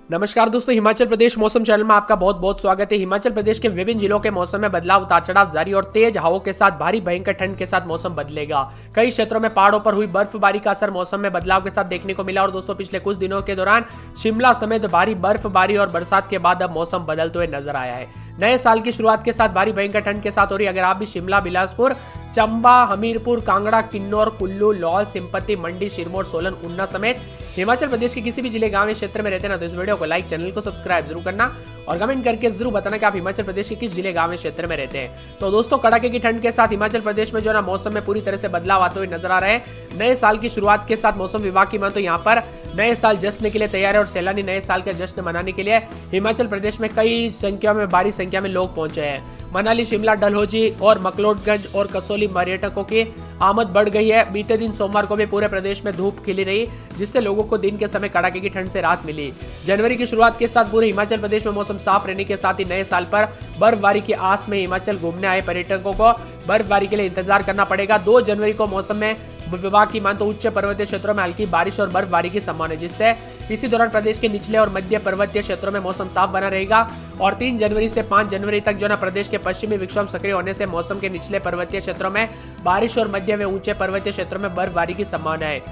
नमस्कार दोस्तों, हिमाचल प्रदेश मौसम चैनल में आपका बहुत बहुत स्वागत है। हिमाचल प्रदेश के विभिन्न जिलों के मौसम में बदलाव, उतार चढ़ाव जारी और तेज हवाओं के साथ भारी भयंकर ठंड के साथ मौसम बदलेगा। कई क्षेत्रों में पहाड़ों पर हुई बर्फबारी का असर मौसम में बदलाव के साथ देखने को मिला। और दोस्तों, पिछले कुछ दिनों के दौरान शिमला समेत भारी बर्फबारी और बरसात के बाद अब मौसम बदलते हुए नजर आया है। नए साल की शुरुआत के साथ भारी भयंकर ठंड के साथ हो रही। अगर आप भी शिमला, बिलासपुर, चंबा, हमीरपुर, कांगड़ा, किन्नौर, कुल्लू, लाहौल, सिंपति, मंडी, सिरमौर, सोलन, ऊना समेत हिमाचल प्रदेश के किसी भी जिले, गांव या क्षेत्र में रहते ना, तो इस वीडियो को लाइक, चैनल को सब्सक्राइब जरूर करना और कमेंट करके जरूर बताना कि आप हिमाचल प्रदेश के किस जिले, गांव या क्षेत्र में रहते हैं। तो दोस्तों, कड़ाके की ठंड के साथ हिमाचल प्रदेश में जो ना मौसम में पूरी तरह से बदलाव आते हुए नजर आ रहे हैं। नए साल की शुरुआत के साथ मौसम विभाग की माने तो यहाँ पर नए साल जश्न के लिए तैयार है और सैलानी नए साल के जश्न मनाने के लिए हिमाचल प्रदेश में कई संख्या में, भारी संख्या में लोग पहुंचे हैं। मनाली, शिमला, डलहौजी और मकलोडगंज और कसौली पर्यटकों की आमद बढ़ गई है। बीते दिन सोमवार को भी पूरे प्रदेश में धूप खिली रही, जिससे लोगों को दिन के समय कड़ाके की ठंड से राहत मिली। जनवरी की शुरुआत के साथ पूरे हिमाचल प्रदेश में मौसम साफ रहने के साथ ही नए साल पर बर्फबारी की आस में हिमाचल घूमने आए पर्यटकों को बर्फबारी के लिए इंतजार करना पड़ेगा। 2 जनवरी को मौसम में विभाग की मान तो उच्च पर्वतीय क्षेत्रों में हल्की बारिश और बर्फबारी की संभावना है, जिससे इसी दौरान प्रदेश के निचले और मध्य पर्वतीय क्षेत्रों में मौसम साफ बना रहेगा। और 3 जनवरी से 5 जनवरी तक जो ना प्रदेश के पश्चिमी विक्षोभ सक्रिय होने से मौसम के निचले पर्वतीय क्षेत्रों में बारिश और मध्य व ऊंचे पर्वतीय क्षेत्रों में बर्फबारी की संभावना है।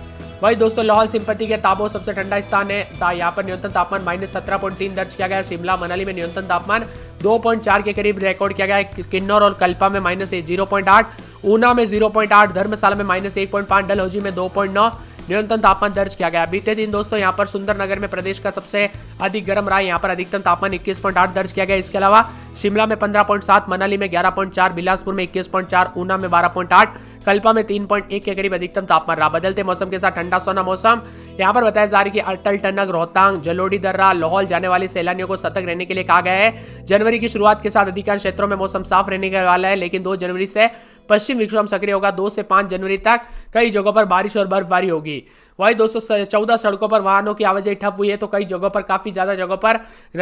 वही दोस्तों, लाहौल सिंपति के ताबो सबसे ठंडा स्थान है। यहाँ पर न्यूनतम तापमान -17.3 दर्ज किया गया है। शिमला, मनाली में न्यूनतम तापमान 2.4 के करीब रिकॉर्ड किया गया है। किन्नौर और कल्पा में -0.8, ऊना में 0.8, धर्मशाला में -1.5, डलहौजी में 2.9 न्यूनतम तापमान दर्ज किया गया। बीते दिन दोस्तों यहाँ पर सुंदरनगर में प्रदेश का सबसे अधिक गर्म रहा। यहाँ पर अधिकतम तापमान 21.8 दर्ज किया गया। इसके अलावा शिमला में 15.7, मनाली में 11.4, बिलासपुर में 21.4, ऊना में 12.8, कल्पा में 3.1 के करीब अधिकतम तापमान रहा। बदलते मौसम के साथ ठंडा सोना मौसम। यहाँ पर बताया जा रहा है कि अटल टनक, रोहतांग, जलोड़ी दर्रा, लाहौल जाने वाले सैलानियों को सतर्क रहने के लिए कहा गया है। जनवरी की शुरुआत के साथ अधिकांश क्षेत्रों में मौसम साफ रहने वाला है, लेकिन 2 जनवरी से पश्चिम विक्षोभ सक्रिय होगा। 2 से 5 जनवरी तक कई जगहों पर बारिश और बर्फबारी होगी। वही दोस्तों, 14 सड़कों पर वाहनों की आवाजाही ठप हुई है, तो कई जगहों पर, काफी ज्यादा जगहों पर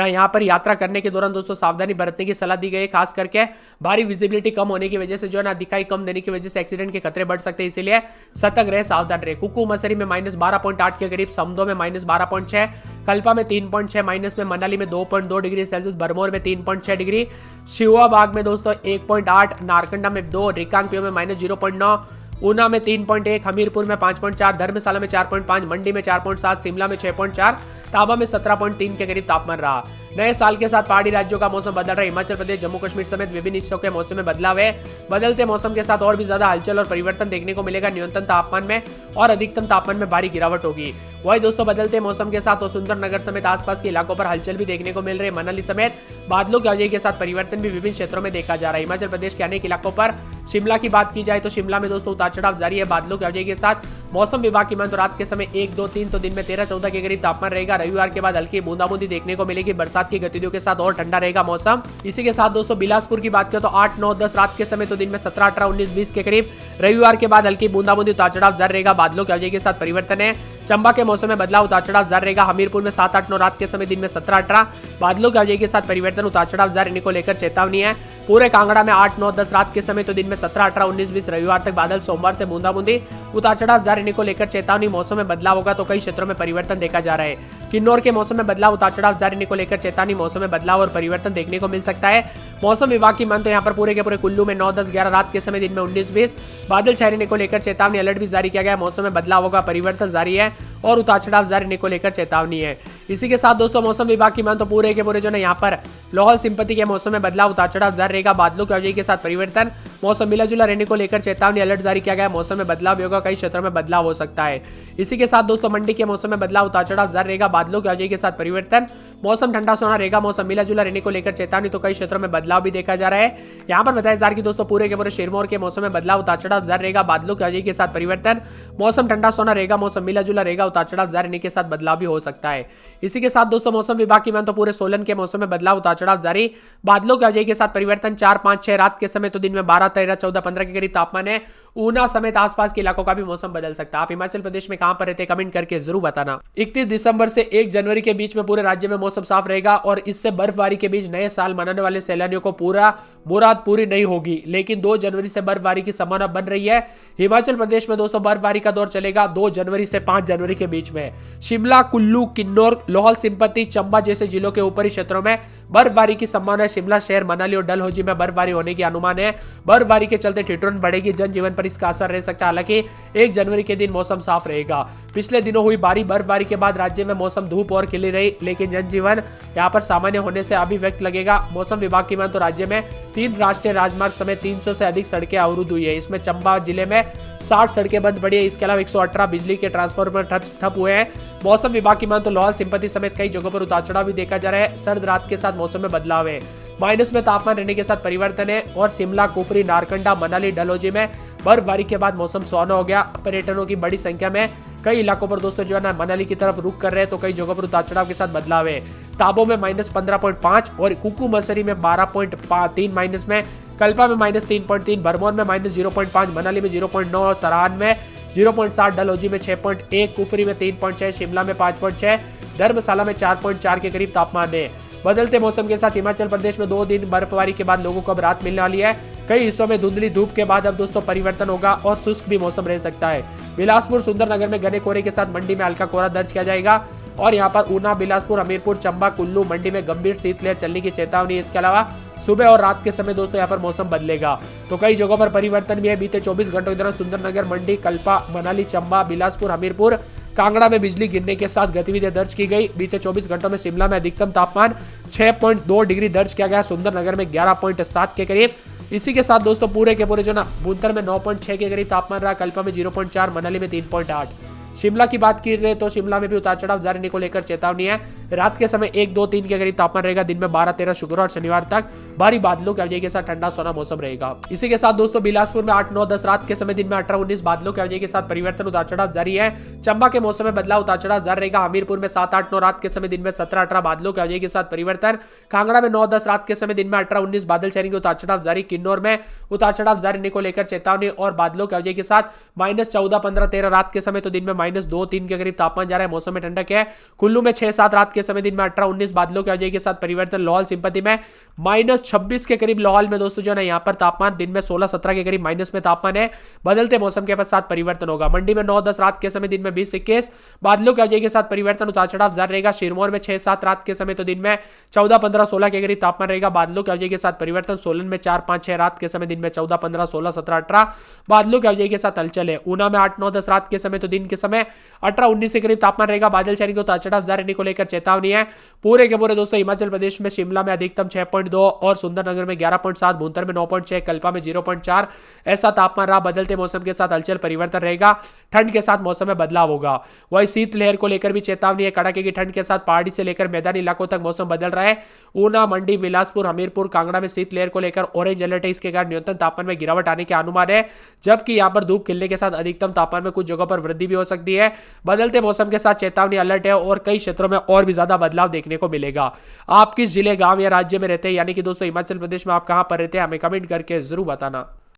यहाँ पर यात्रा करने के दौरान दोस्तों सावधानी बरतने की सलाह दी गई है। खास करके भारी विजिबिलिटी कम होने की वजह से जो ना दिखाई कम देने की वजह से एक्सीडेंट के खतरे बढ़ सकते हैं, इसीलिए सतर्क रहे, सावधान रहे। कुकू मसरी में -12.8 के करीब, समदो में -12.6, कल्पा में 3.6 माइनस में, मनाली में 2.2 डिग्री सेल्सियस, भरमौर में 3.6 डिग्री, शिवाबाग में दोस्तों 1.8, नारकंडा में 2, रिकांगपिओ में -0.9, ऊना में 3.1, हमीरपुर में 5.4, धर्मशाला में 4.5, मंडी में 4.7, शिमला में 6.4, ताबा में 17.3 के करीब तापमान रहा। नए साल के साथ पहाड़ी राज्यों का मौसम बदल रहा है। हिमाचल प्रदेश, जम्मू कश्मीर समेत विभिन्न हिस्सों के मौसम में बदलाव है। बदलते मौसम के साथ और भी ज्यादा हलचल और परिवर्तन देखने को मिलेगा। न्यूनतम तापमान में और अधिकतम तापमान में भारी गिरावट होगी। वही दोस्तों, बदलते मौसम के साथ सुंदरनगर समेत आसपास के इलाकों पर हलचल भी देखने को मिल रही है। मनाली समेत बादलों की आवाजाही के साथ परिवर्तन भी विभिन्न क्षेत्रों में देखा जा रहा है। हिमाचल प्रदेश के अनेक इलाकों पर, शिमला की बात की जाए तो शिमला में दोस्तों उतार चढ़ाव जारी है। बादलों की आवाजाही के साथ मौसम विभाग की माने तो रात के समय 1, 2, 3 तो दिन में 13-14 के करीब तापमान रहेगा। रविवार के बाद हल्की बूंदाबूंदी देखने को मिलेगी। बरसात की गतिविधियों के साथ और ठंडा रहेगा मौसम। इसी के साथ दोस्तों, बिलासपुर की बात करें तो 8, 9, 10 रात के समय तो दिन में 17, 18, 19, 20 के करीब। रविवार के बाद हल्की बूंदाबूंदी, उतार चढ़ाव जारी रहेगा। बादलों की आवाजाही के साथ परिवर्तन है। चंबा के मौसम में बदलाव, उतार चढ़ाव जारी रहेगा। हमीरपुर में 7, 8, 9 रात के समय, दिन में 17, 18 बादलों की आवाजाही के साथ परिवर्तन, उतार चढ़ाव जारी रहने को लेकर चेतावनी है। पूरे कांगड़ा में 8, 9, 10 रात के समय तो दिन में 17, 18, 19, 20 रविवार तक बादल, सोमवार से बूंदाबूंदी, उतार चढ़ाव जारी रहने को लेकर चेतावनी। मौसम में बदलाव होगा तो कई क्षेत्रों में परिवर्तन देखा जा रहा है। किन्नौर के मौसम में बदलाव, उतार चढ़ाव जारी रहने को लेकर चेतावनी। मौसम में बदलाव और परिवर्तन देखने को मिल सकता है। मौसम विभाग की मान तो यहाँ पर पूरे के पूरे कुल्लू में 9, 10, 11 रात के समय, दिन में 19, 20 बादल छाए रहने को लेकर चेतावनी, अलर्ट भी जारी किया गया है। मौसम में बदलाव होगा, परिवर्तन जारी है और उतार चढ़ाव जारी रहने को लेकर चेतावनी है। इसी के साथ दोस्तों, मौसम विभाग की मान तो पूरे के पूरे जो है यहाँ पर लाहौल सिंपति के मौसम में बदलाव, उतार चढ़ाव जारी रहेगा। बादलों की आवाजाही के साथ परिवर्तन, मौसम मिला जुला रहने को लेकर चेतावनी, अलर्ट जारी किया गया है। मौसम में बदलाव भी होगा, कई क्षेत्रों में बदलाव हो सकता है। इसी के साथ दोस्तों, मंडी के मौसम में बदलाव, उतार चढ़ाव जारी रहेगा। बादलों की आवाजाही के साथ परिवर्तन, मौसम ठंडा सोना रहेगा। मौसम मिला जुला रहने को लेकर चेतावनी, तो कई क्षेत्रों में बदलाव भी देखा जा रहा है। यहाँ पर बताया जा रहा है कि दोस्तों, पूरे के पूरे सिरमौर के मौसम में बदलाव, उतार चढ़ाव जारी रहेगा। बादलों की आवाजाही के साथ परिवर्तन, मौसम ठंडा सोना रहेगा। मौसम मिला जुला रहेगा, उतार चढ़ाव जारी रहने के साथ बदलाव भी हो सकता है। इसी के साथ दोस्तों, मौसम विभाग की मान तो पूरे सोलन के मौसम में बदलाव, उतार चढ़ाव जारी। बादलों की आवाजाही के साथ परिवर्तन, 4, 5, 6 रात के समय तो दिन में 12, 13, 14, 15 के करीब तापमान है। ऊना समेत आसपास के इलाकों का भी मौसम बदल सकता है। आप हिमाचल प्रदेश में कहां पर रहते हैं, कमेंट करके जरूर बताना। 31 दिसंबर से 1 जनवरी के बीच में पूरे राज्य में मौसम मौसम साफ रहेगा और इससे बर्फबारी के बीच नए साल मनाने वाले सैलानियों को पूरा मुराद पूरी नहीं होगी। लेकिन 2 जनवरी से बर्फबारी की संभावना बन रही है। हिमाचल प्रदेश में दोस्तों बर्फबारी का दौर चलेगा 2 जनवरी से 5 जनवरी के बीच में। शिमला, कुल्लू, किन्नौर, लाहौल स्पीति, चंबा जैसे जिलों के ऊपरी क्षेत्रों में बर्फबारी की संभावना है। शिमला शहर, मनाली और डलहौजी में बर्फबारी होने की अनुमान है। बर्फबारी के चलते ठिठुरन बढ़ेगी, जनजीवन पर इसका असर रह सकता है। हालांकि 1 जनवरी के दिन मौसम साफ रहेगा। पिछले दिनों हुई भारी बर्फबारी के बाद राज्य में मौसम धूप और खिली रही, लेकिन जनजीवन यहां पर सामान्य होने से अभी वक्त लगेगा। मौसम विभाग की माने तो राज्य में 3 राष्ट्रीय राजमार्ग समेत 300 से अधिक सड़कें अवरुद्ध हुई है। इसमें चंबा जिले में 60 सड़कें बंद पड़ी है। इसके अलावा 118 बिजली के ट्रांसफार्मर ठप हुए हैं। मौसम विभाग की माने तो लाहौल स्पीति समेत कई जगहों पर उतार चढ़ाव भी देखा जा रहा है। सर्द रात के साथ मौसम में बदलाव है। माइनस में तापमान रहने के साथ परिवर्तन है और शिमला, कुफरी, नारकंडा, मनाली, डलहौजी में बर्फबारी के बाद मौसम सुहाना हो गया। पर्यटकों की बड़ी संख्या में कई इलाकों पर दोस्तों जो है ना मनाली की तरफ रुख कर रहे हैं, तो कई जगहों पर उतार चढ़ाव के साथ बदलाव है। ताबो में -15.5 और कुकू मसरी में 12.3 माइनस में, कल्पा में -3.3, भरमौर में -0.5, मनाली में 0.9 और सराहन में 0.7, डलहौजी में 6.1, कुफरी में 3.6, शिमला में 5.6, धर्मशाला में 4.4 के करीब तापमान है। बदलते मौसम के साथ हिमाचल प्रदेश में 2 दिन बर्फबारी के बाद लोगों को अब राहत मिलने वाली है। कई हिस्सों में धुंधली धूप के बाद अब दोस्तों परिवर्तन होगा और शुष्क भी मौसम रह सकता है। बिलासपुर, सुंदरनगर में घने कोहरे के साथ मंडी में हल्का कोहरा दर्ज किया जाएगा और यहाँ पर ऊना, बिलासपुर, हमीरपुर, चंबा, कुल्लू, मंडी में गंभीर शीतलहर चलने की चेतावनी है। इसके अलावा सुबह और रात के समय दोस्तों यहाँ पर मौसम बदलेगा, तो कई जगहों पर परिवर्तन भी है। बीते 24 घंटों के दौरान सुंदरनगर, मंडी, कल्पा, मनाली, चंबा, बिलासपुर, हमीरपुर, कांगड़ा में बिजली गिरने के साथ गतिविधियां दर्ज की गई। बीते 24 घंटों में शिमला में अधिकतम तापमान 6.2 डिग्री दर्ज किया गया, सुंदरनगर में 11.7 के करीब। इसी के साथ दोस्तों पूरे के पूरे जो ना बुंतर में 9.6 के करीब तापमान रहा, कल्पा में 0.4, मनाली में 3.8। शिमला की बात की रहे तो शिमला में भी उतार चढ़ाव जारी रहने को लेकर चेतावनी है। रात के समय 1, 2, 3 के करीब तापमान रहेगा। दिन में 12, 13 शुक्रवार और शनिवार तक भारी बादलों की वजह के साथ ठंडा सोना मौसम रहेगा। इसी के साथ दोस्तों बिलासपुर में 8, 9, 10 रात के समय, दिन में 18, 19 बादलों की वजह के साथ परिवर्तन, उतार चढ़ाव जारी है। चंबा के मौसम में बदलाव, उतार चढ़ाव जारी रहेगा। हमीरपुर में 7, 8, 9 रात के समय, दिन में 17, 18 बादलों की वजह के साथ परिवर्तन। कांगड़ा में 9, 10 रात के समय, दिन में 18, 19 बादल चलेंगे, उतार चढ़ाव जारी। किन्नौर में उतार चढ़ाव जारी रहने को लेकर चेतावनी और बादलों की वजह के साथ -14, 15, 13 रात के समय, तो दिन में -2, 3 के करीब तापमान जा रहा है। मौसम में ठंडक है। कुल्लू में 6, 7 रात के समय, दिन में 18, 19 बादलों की वजह के साथ परिवर्तन। लाहौल स्पीति में -26 के करीब, लाहौल में दोस्तों जो है यहाँ पर तापमान दिन में 16, 17 के करीब माइनस में तापमान है। बदलते मौसम के साथ परिवर्तन होगा। मंडी में 9, 10 रात के समय, दिन में 20, 21 बादलों की वजह के साथ परिवर्तन, उतार चढ़ाव जारी रहेगा। सिरमौर में 6, 7 रात के समय, तो दिन में 14, 15, 16 के करीब तापमान रहेगा। बादलों की वजह के साथ परिवर्तन। सोलन में 4, 5, 6 रात के समय, दिन में 14, 15, 16, 17, 18 बादलों की वजह के साथ हलचल है। ऊना में 8, 9, 10 रात के समय, तो दिन के समय 18, 19 के करीब तापमान रहेगा। बादल चलेंगे, उतार चढ़ाव जारी रहने को लेकर चेतावनी है। पूरे के पूरे दोस्तों हिमाचल प्रदेश में शिमला में अधिकतम 6.2 और सुंदरनगर में 11.7, भुंतर में 9.6, कल्पा में 0.4 ऐसा तापमान रहा। बदलते मौसम के साथ हलचल परिवर्तन रहेगा। ठंड के साथ मौसम में बदलाव होगा। वही शीतलहर को लेकर भी चेतावनी है। कड़ाके की ठंड के साथ पहाड़ी से लेकर मैदानी इलाकों तक मौसम बदल रहा है। ऊना, मंडी, बिलासपुर, हमीरपुर, कांगड़ा में शीतलहर को लेकर ऑरेंज अलर्ट है। इसके कारण न्यूनतम तापमान में गिरावट आने के अनुमान है, जबकि यहां पर धूप खिलने के साथ अधिकतम तापमान में कुछ जगहों पर वृद्धि भी हो सकती है। बदलते मौसम के साथ चेतावनी अलर्ट है और कई क्षेत्रों में और भी ज्यादा बदलाव देखने को मिलेगा। आप किस जिले, गांव या राज्य में रहते हैं, यानी कि दोस्तों हिमाचल प्रदेश में आप कहां पर रहते हैं, हमें कमेंट करके जरूर बताना।